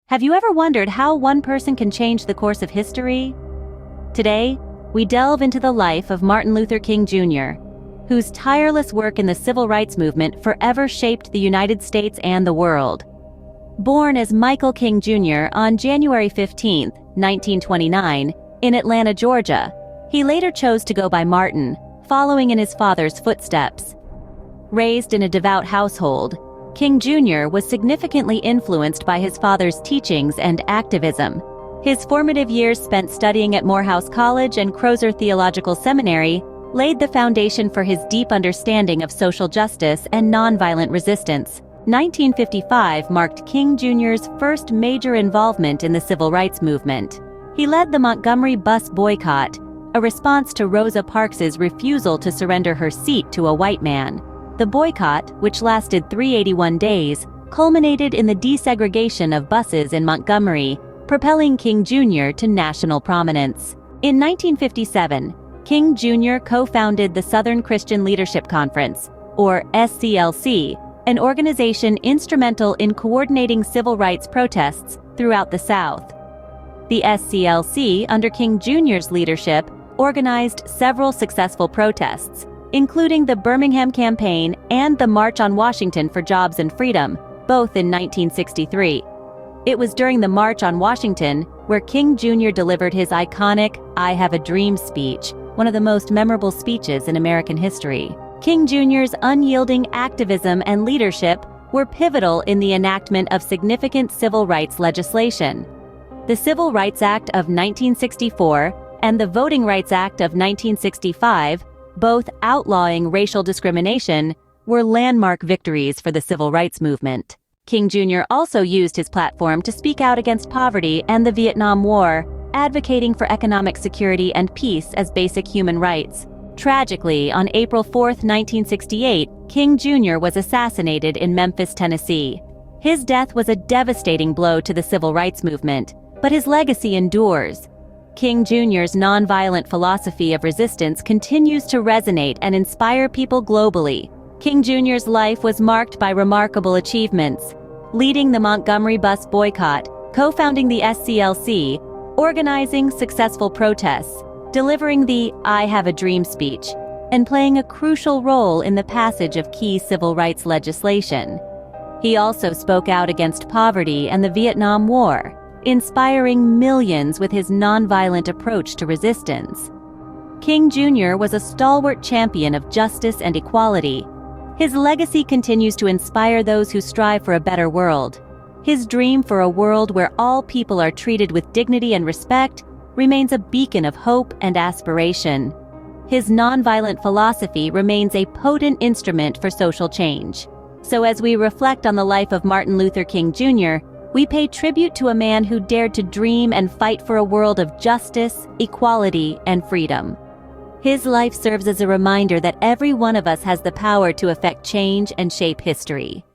Have you ever wondered how one person can change the course of history? Today, we delve into the life of Martin Luther King Jr., whose tireless work in the civil rights movement forever shaped the United States and the world. Born as Michael King Jr. on January 15, 1929, in Atlanta, Georgia, he later chose to go by Martin, following in his father's footsteps. Raised in a devout household, King Jr. was significantly influenced by his father's teachings and activism. His formative years spent studying at Morehouse College and Crozer Theological Seminary laid the foundation for his deep understanding of social justice and nonviolent resistance. 1955 marked King Jr.'s first major involvement in the civil rights movement. He led the Montgomery bus boycott, a response to Rosa Parks's refusal to surrender her seat to a white man. The boycott, which lasted 381 days, culminated in the desegregation of buses in Montgomery, propelling King Jr. to national prominence. In 1957, King Jr. co-founded the Southern Christian Leadership Conference, or SCLC, an organization instrumental in coordinating civil rights protests throughout the South. The SCLC, under King Jr.'s leadership, organized several successful protests, including the Birmingham Campaign and the March on Washington for Jobs and Freedom, both in 1963. It was during the March on Washington where King Jr. delivered his iconic "I Have a Dream" speech, one of the most memorable speeches in American history. King Jr.'s unyielding activism and leadership were pivotal in the enactment of significant civil rights legislation. The Civil Rights Act of 1964 and the Voting Rights Act of 1965, both outlawing racial discrimination, were landmark victories for the civil rights movement. King Jr. also used his platform to speak out against poverty and the Vietnam War, advocating for economic security and peace as basic human rights. Tragically, on April 4, 1968, King Jr. was assassinated in Memphis, Tennessee. His death was a devastating blow to the civil rights movement, but his legacy endures. King Jr.'s nonviolent philosophy of resistance continues to resonate and inspire people globally. King Jr.'s life was marked by remarkable achievements, leading the Montgomery bus boycott, co-founding the SCLC, organizing successful protests, delivering the "I Have a Dream" speech, and playing a crucial role in the passage of key civil rights legislation. He also spoke out against poverty and the Vietnam War, inspiring millions with his nonviolent approach to resistance. King Jr. was a stalwart champion of justice and equality. His legacy continues to inspire those who strive for a better world. His dream for a world where all people are treated with dignity and respect remains a beacon of hope and aspiration. His nonviolent philosophy remains a potent instrument for social change. So as we reflect on the life of Martin Luther King Jr., we pay tribute to a man who dared to dream and fight for a world of justice, equality, and freedom. His life serves as a reminder that every one of us has the power to affect change and shape history.